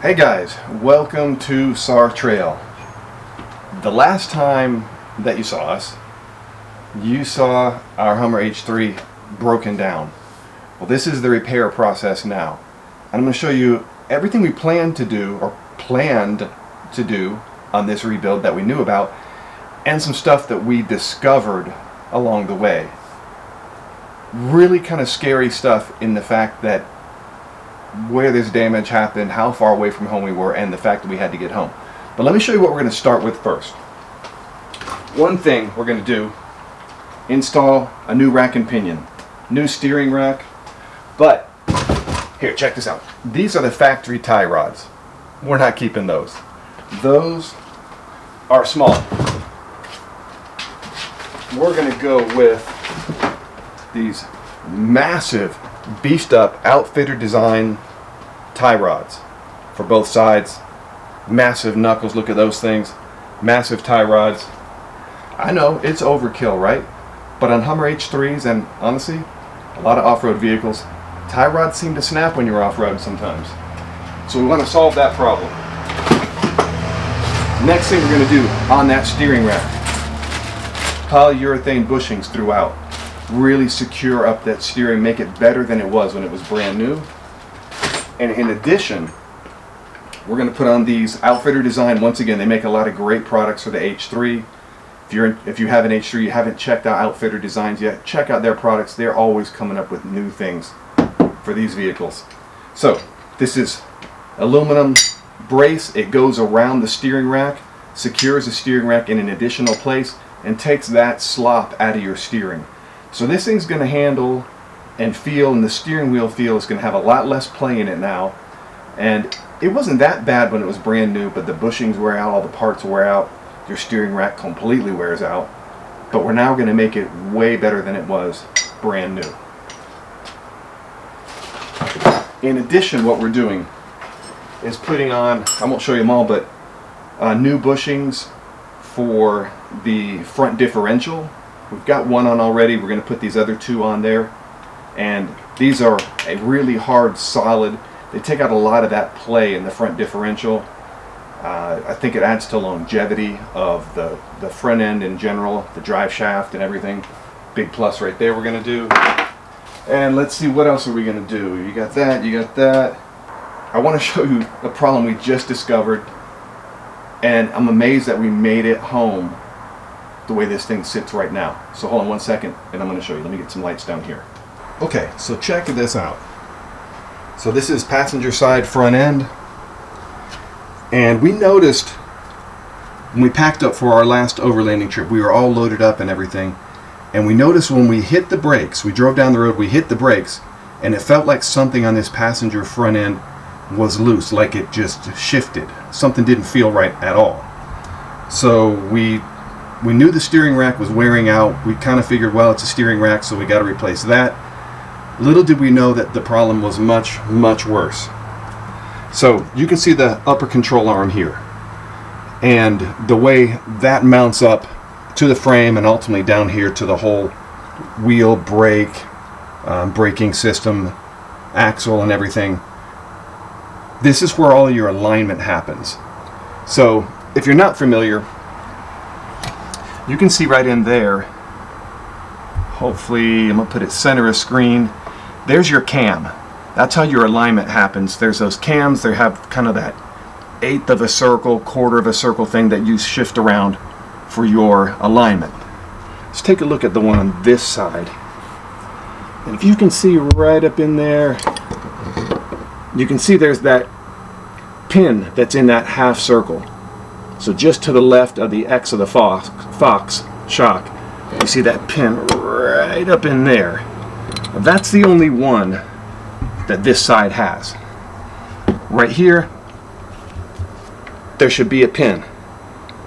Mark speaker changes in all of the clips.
Speaker 1: Hey guys, welcome to SAR Trail. The last time that you saw us, you saw our Hummer H3 broken down. Well, this is the repair process now. I'm going to show you everything we planned to do on this rebuild that we knew about, and some stuff that we discovered along the way. Really kind of scary stuff in the fact that where this damage happened, how far away from home we were, and the fact that we had to get home. But let me show you what we're going to start with first. One thing we're going to do, install a new rack and pinion, new steering rack. But here, check this out. These are the factory tie rods. We're not keeping those. Those are small. We're going to go with these massive, beefed up, outfitter design tie rods for both sides. Massive knuckles, look at those things. Massive tie rods. I know it's overkill, right? But on Hummer H3s and honestly, a lot of off-road vehicles, tie rods seem to snap when you're off-road sometimes. So we want to solve that problem. Next thing we're going to do on that steering rack, polyurethane bushings throughout. Really secure up that steering, make it better than it was when it was brand new. And in addition, we're going to put on these outfitter design. Once again, they make a lot of great products for the H3. If you have an H3, you haven't checked out outfitter designs yet, check out their products. They're always coming up with new things for these vehicles. So this is aluminum brace. It goes around the steering rack, secures the steering rack in an additional place, and takes that slop out of your steering. So this thing's going to handle and feel, and the steering wheel feel is going to have a lot less play in it now. And it wasn't that bad when it was brand new, but the bushings wear out, all the parts wear out, your steering rack completely wears out. But we're now going to make it way better than it was brand new. In addition, what we're doing is putting on, I won't show you them all, but new bushings for the front differential. We've got one on already. We're going to put these other two on there, and these are a really hard, solid. They take out a lot of that play in the front differential. I think it adds to longevity of the front end in general, the drive shaft and everything. Big plus right there we're going to do. And let's see, what else are we going to do? You got that, you got that. I want to show you a problem we just discovered, and I'm amazed that we made it home the way this thing sits right now. So hold on one second and I'm going to show you. Let me get some lights down here. Okay, so check this out. So this is passenger side front end, and we noticed when we packed up for our last overlanding trip, we were all loaded up and everything, and we noticed when we hit the brakes, we drove down the road, we hit the brakes, and it felt like something on this passenger front end was loose, like it just shifted. Something didn't feel right at all. So we knew the steering rack was wearing out. We kind of figured, well, it's a steering rack, so we got to replace that. Little did we know that the problem was much, much worse. So you can see the upper control arm here, and the way that mounts up to the frame and ultimately down here to the whole wheel, brake, braking system, axle, and everything. This is where all your alignment happens. So if you're not familiar, you can see right in there, hopefully I'm going to put it center of screen, there's your cam. That's how your alignment happens. There's those cams, they have kind of that eighth of a circle, quarter of a circle thing that you shift around for your alignment. Let's take a look at the one on this side. And if you can see right up in there, you can see there's that pin that's in that half circle. So just to the left of the X of the Fox shock, you see that pin right up in there. That's the only one that this side has. Right here, there should be a pin.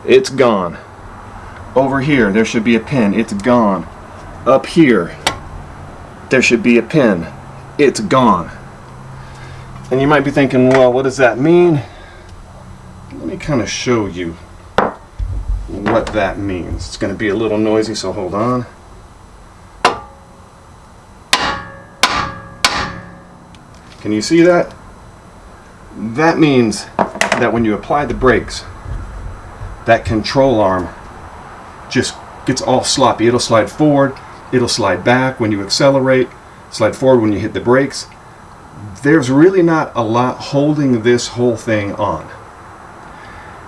Speaker 1: It's gone. Over here, there should be a pin. It's gone. Up here, there should be a pin. It's gone. And you might be thinking, well, what does that mean? Let me kind of show you what that means. It's going to be a little noisy, so hold on. Can you see that? That means that when you apply the brakes, that control arm just gets all sloppy. It'll slide forward, it'll slide back when you accelerate, slide forward when you hit the brakes. There's really not a lot holding this whole thing on.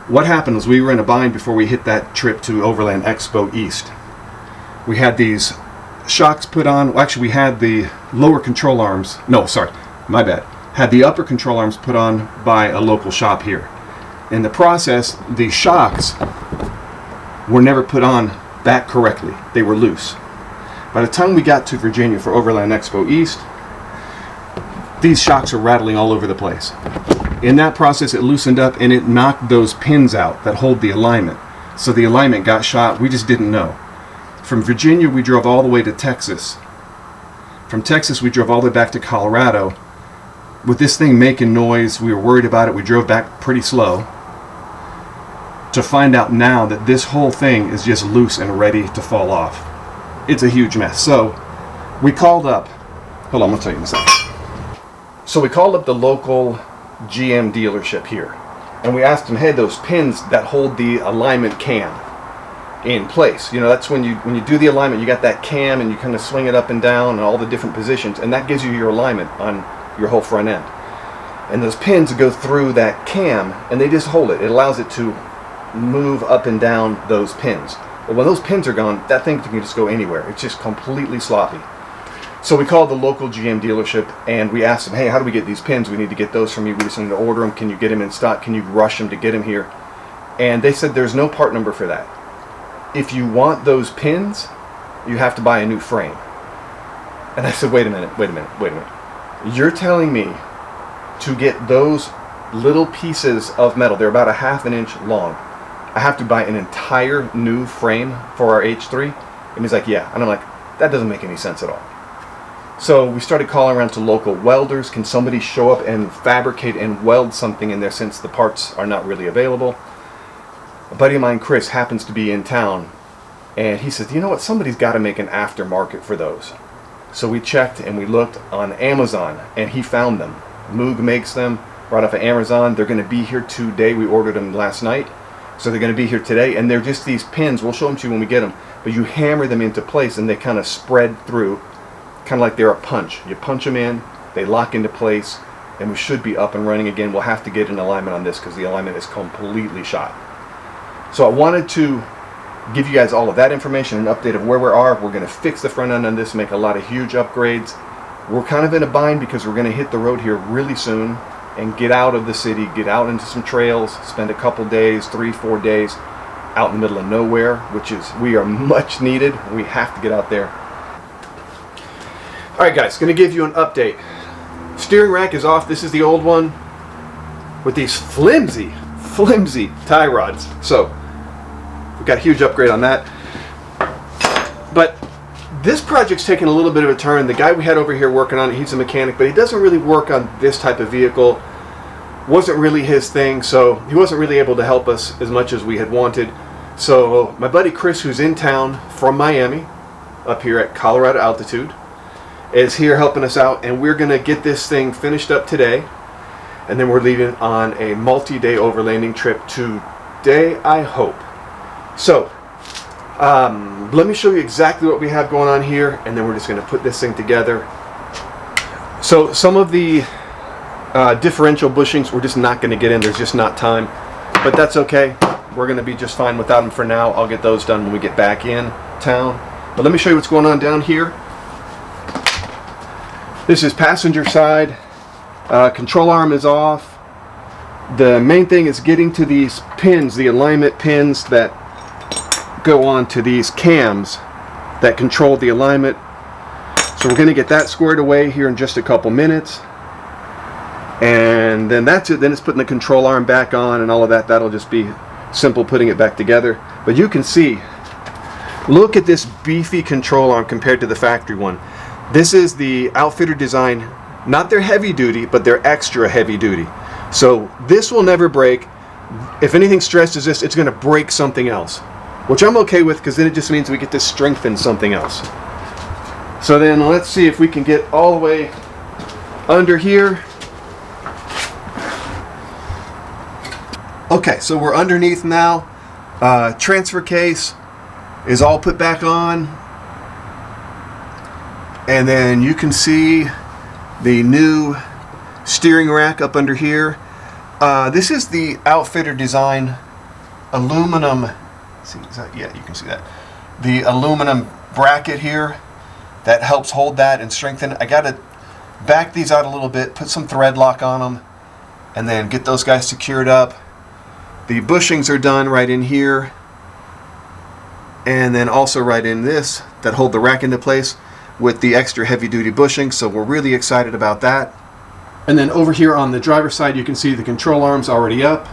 Speaker 1: What happened was we were in a bind before we hit that trip to Overland Expo East. We had these shocks put on. Well, actually, we had the lower control arms. No, sorry, my bad. Had the upper control arms put on by a local shop here. In the process, the shocks were never put on back correctly. They were loose. By the time we got to Virginia for Overland Expo East, these shocks are rattling all over the place. In that process, it loosened up and it knocked those pins out that hold the alignment. So the alignment got shot. We just didn't know. From Virginia, we drove all the way to Texas. From Texas, we drove all the way back to Colorado. With this thing making noise, we were worried about it. We drove back pretty slow to find out now that this whole thing is just loose and ready to fall off. It's a huge mess. So we called up, hold on, I'm gonna tell you in a second. So we called up the local GM dealership here and we asked them, hey, those pins that hold the alignment cam in place, you know, that's when you do the alignment, you got that cam and you kind of swing it up and down and all the different positions, and that gives you your alignment on your whole front end. And those pins go through that cam and they just hold it. It allows it to move up and down those pins. But when those pins are gone, that thing can just go anywhere. It's just completely sloppy. So we called the local GM dealership and we asked them, hey, how do we get these pins? We need to get those from you. We just need to order them. Can you get them in stock? Can you rush them to get them here? And they said there's no part number for that. If you want those pins, you have to buy a new frame. And I said, wait a minute. You're telling me to get those little pieces of metal, they're about a ½ inch long, I have to buy an entire new frame for our H3? And he's like, yeah. And I'm like, that doesn't make any sense at all. So we started calling around to local welders. Can somebody show up and fabricate and weld something in there since the parts are not really available? A buddy of mine, Chris, happens to be in town, and he says, you know what, somebody's got to make an aftermarket for those. So we checked and we looked on Amazon and he found them. Moog makes them right off of Amazon. They're going to be here today. We ordered them last night. So they're going to be here today, and they're just these pins. We'll show them to you when we get them. But you hammer them into place and they kind of spread through, kind of like they're a punch. You punch them in, they lock into place, and we should be up and running again. We'll have to get an alignment on this because the alignment is completely shot. So I wanted to give you guys all of that information, an update of where we are. We're going to fix the front end on this, make a lot of huge upgrades. We're kind of in a bind because we're going to hit the road here really soon and get out of the city, get out into some trails, spend a couple days, 3-4 days out in the middle of nowhere, which is, we are much needed. We have to get out there. All right, guys, going to give you an update. Steering rack is off. This is the old one with these flimsy tie rods. So we got a huge upgrade on that. But this project's taken a little bit of a turn. The guy we had over here working on it, he's a mechanic, but he doesn't really work on this type of vehicle. Wasn't really his thing, so he wasn't really able to help us as much as we had wanted. So my buddy Chris, who's in town from Miami, up here at Colorado altitude, is here helping us out, and we're going to get this thing finished up today. And then we're leaving on a multi-day overlanding trip today, I hope. So, let me show you exactly what we have going on here, and then we're just going to put this thing together. So, some of the differential bushings we're just not going to get in. There's just not time. But that's okay. We're going to be just fine without them for now. I'll get those done when we get back in town. But let me show you what's going on down here. This is passenger side. Control arm is off. The main thing is getting to these pins, the alignment pins that go on to these cams that control the alignment. So we're going to get that squared away here in just a couple minutes. And then that's it. Then it's putting the control arm back on and all of that. That'll just be simple putting it back together. But you can see, look at this beefy control arm compared to the factory one. This is the outfitter design. Not their heavy duty, but their extra heavy duty. So this will never break. If anything stresses this, it's going to break something else, which I'm okay with because then it just means we get to strengthen something else. So then let's see if we can get all the way under here. Okay, so we're underneath now. Transfer case is all put back on. And then you can see the new steering rack up under here. This is the Outfitter Design aluminum. See, yeah, you can see that. The aluminum bracket here that helps hold that and strengthen it. I got to back these out a little bit, put some thread lock on them, and then get those guys secured up. The bushings are done right in here, and then also right in this that hold the rack into place with the extra heavy duty bushings, so we're really excited about that. And then over here on the driver's side you can see the control arms already up.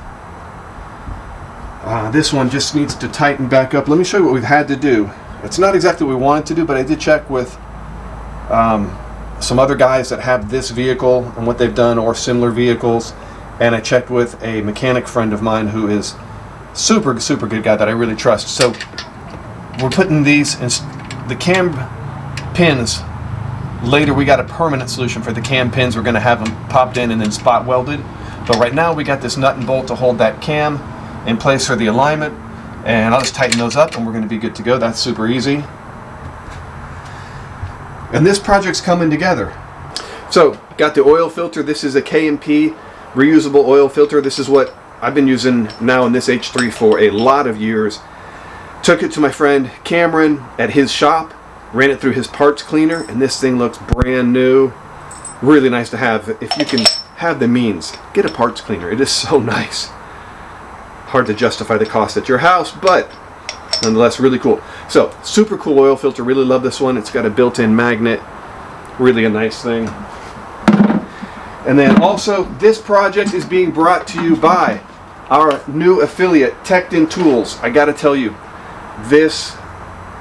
Speaker 1: This one just needs to tighten back up. Let me show you what we've had to do. It's not exactly what we wanted to do, but I did check with some other guys that have this vehicle and what they've done or similar vehicles, and I checked with a mechanic friend of mine who is super good guy that I really trust. So we're putting these in the cam pins. Later we got a permanent solution for the cam pins. We're going to have them popped in and then spot welded, but right now we got this nut and bolt to hold that cam in place for the alignment, and I'll just tighten those up and we're going to be good to go. That's super easy. And this project's coming together. So got the oil filter. This is a K&P reusable oil filter. This is what I've been using now in this H3 for a lot of years. Took it to my friend Cameron at his shop, ran it through his parts cleaner, and this thing looks brand new. Really nice to have. If you can have the means, get a parts cleaner. It is so nice. Hard to justify the cost at your house, but nonetheless really cool. So super cool oil filter. Really love this one. It's got a built-in magnet. Really a nice thing. And then also this project is being brought to you by our new affiliate Tecton Tools. I gotta tell you, this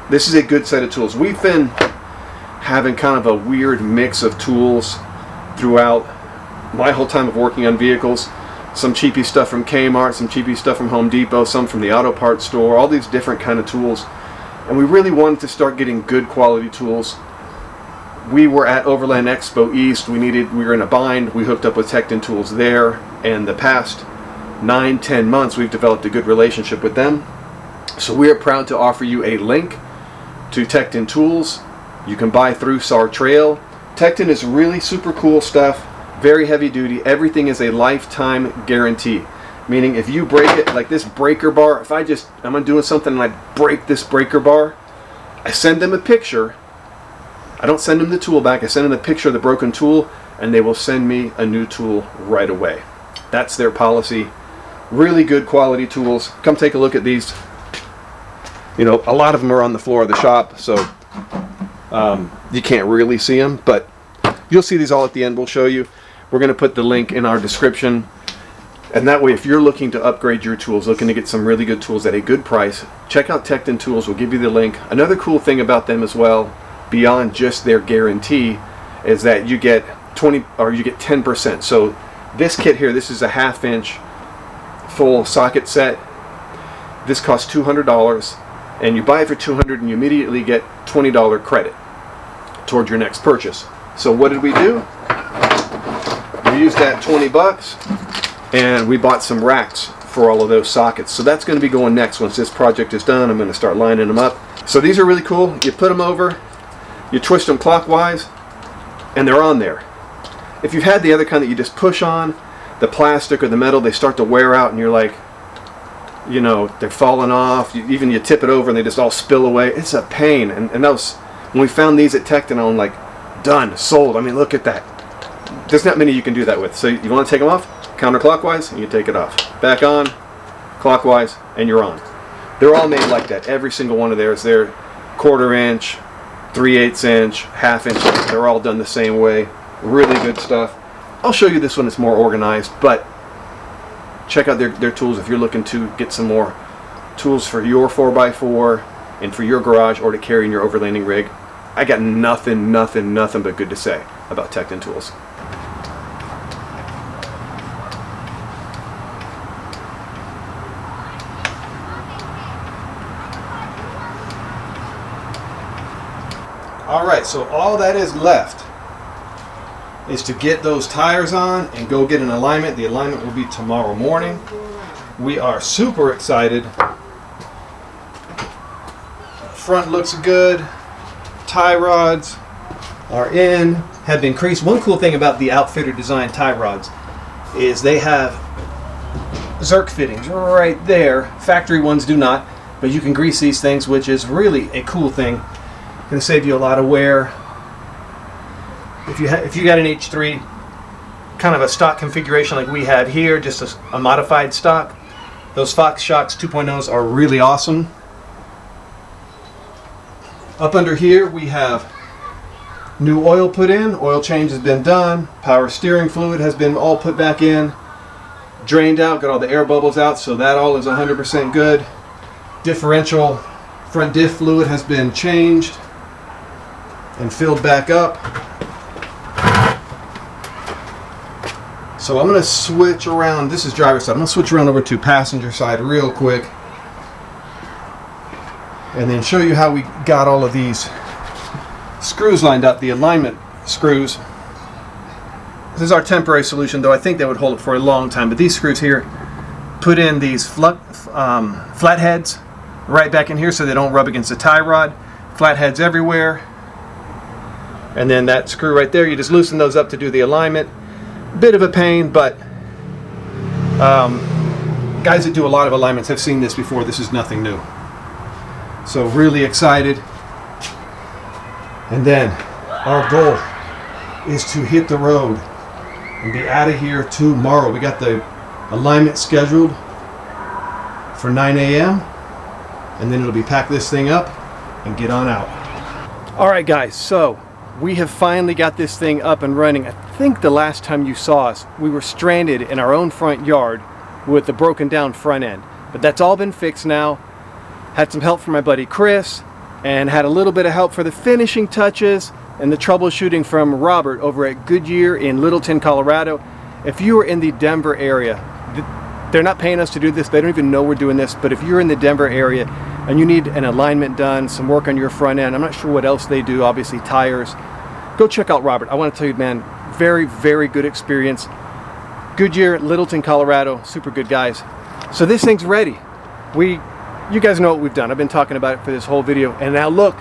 Speaker 1: is a good set of tools. We've been having kind of a weird mix of tools throughout my whole time of working on vehicles. Some cheapy stuff from Kmart, some cheapy stuff from Home Depot, some from the auto parts store, all these different kind of tools. And we really wanted to start getting good quality tools. We were at Overland Expo East. We were in a bind. We hooked up with Tecton Tools there, and the past 9-10 months we've developed a good relationship with them. So we are proud to offer you a link to Tecton Tools. You can buy through SAR Trail. Tecton is really super cool stuff. Very heavy duty. Everything is a lifetime guarantee. Meaning if you break it, like this breaker bar, if I'm doing something and I break this breaker bar, I send them a picture. I don't send them the tool back. I send them a picture of the broken tool, and they will send me a new tool right away. That's their policy. Really good quality tools. Come take a look at these. You know, a lot of them are on the floor of the shop, so you can't really see them, but you'll see these all at the end. We'll show you. We're going to put the link in our description, and that way if you're looking to upgrade your tools, looking to get some really good tools at a good price, check out Tecton Tools. We'll give you the link. Another cool thing about them as well, beyond just their guarantee, is that you get 10%. So this kit here, this is a 1/2 inch full socket set. This costs $200, and you buy it for $200 and you immediately get $20 credit towards your next purchase. So what did we do? We used that 20 bucks and we bought some racks for all of those sockets. So that's going to be going next. Once this project is done, I'm going to start lining them up. So these are really cool. You put them over, you twist them clockwise, and they're on there. If you've had the other kind that you just push on, the plastic or the metal, they start to wear out and you're like, you know, they're falling off. Even you tip it over and they just all spill away. It's a pain. And that was, when we found these at Tecton, I'm like, done, sold. I mean, look at that. There's not many you can do that with. So you want to take them off, counterclockwise, and you take it off. Back on, clockwise, and you're on. They're all made like that. Every single one of theirs. They're 1/4 inch, 3/8 inch, 1/2 inch. They're all done the same way. Really good stuff. I'll show you this one. It's more organized, but check out their tools if you're looking to get some more tools for your 4x4 and for your garage or to carry in your overlanding rig. I got nothing but good to say about Tecton Tools. Alright, so all that is left is to get those tires on and go get an alignment. The alignment will be tomorrow morning. We are super excited. Front looks good. Tie rods are in, have been creased. One cool thing about the Outfitter design tie rods is they have Zerk fittings right there. Factory ones do not, but you can grease these things, which is really a cool thing. Going to save you a lot of wear. If you got an H3, kind of a stock configuration like we have here, just a modified stock, those Fox Shocks 2.0s are really awesome. Up under here we have new oil put in, oil change has been done, power steering fluid has been all put back in, drained out, got all the air bubbles out, so that all is 100% good. Differential front diff fluid has been changed and filled back up. So I'm going to switch around, this is driver's side, I'm going to switch around over to passenger side real quick and then show you how we got all of these screws lined up, the alignment screws. This is our temporary solution, though I think they would hold it for a long time, but these screws here put in these flatheads right back in here so they don't rub against the tie rod. Flatheads everywhere. And then that screw right there, you just loosen those up to do the alignment. Bit of a pain, but guys that do a lot of alignments have seen this before. This is nothing new. So really excited. And then our goal is to hit the road and be out of here tomorrow. We got the alignment scheduled for 9 a.m. and then it'll be pack this thing up and get on out. All right, guys, so we have finally got this thing up and running. I think the last time you saw us, we were stranded in our own front yard with the broken down front end. But that's all been fixed now. Had some help from my buddy Chris, and had a little bit of help for the finishing touches and the troubleshooting from Robert over at Goodyear in Littleton, Colorado. If you are in the Denver area, they're not paying us to do this, they don't even know we're doing this, but if you're in the Denver area and you need an alignment done, some work on your front end, I'm not sure what else they do, obviously tires, go check out Robert. I want to tell you, man, very, very good experience. Goodyear, Littleton, Colorado, super good guys. So this thing's ready. You guys know what we've done. I've been talking about it for this whole video. And now look.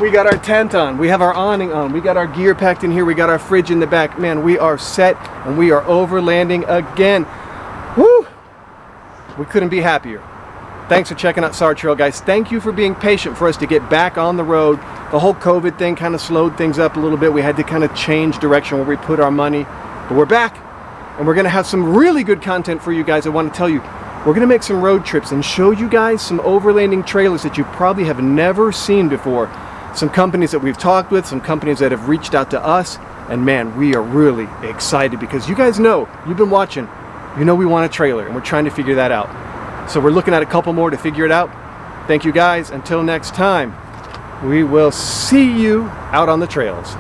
Speaker 1: We got our tent on. We have our awning on. We got our gear packed in here. We got our fridge in the back. Man, we are set and we are overlanding again. Woo! We couldn't be happier. Thanks for checking out Sour Trail, guys. Thank you for being patient for us to get back on the road. The whole COVID thing kind of slowed things up a little bit. We had to kind of change direction where we put our money. But we're back and we're going to have some really good content for you guys. I want to tell you, we're going to make some road trips and show you guys some overlanding trailers that you probably have never seen before. Some companies that we've talked with, some companies that have reached out to us, and man, we are really excited because you guys know, you've been watching, you know we want a trailer and we're trying to figure that out. So we're looking at a couple more to figure it out. Thank you guys. Until next time, we will see you out on the trails.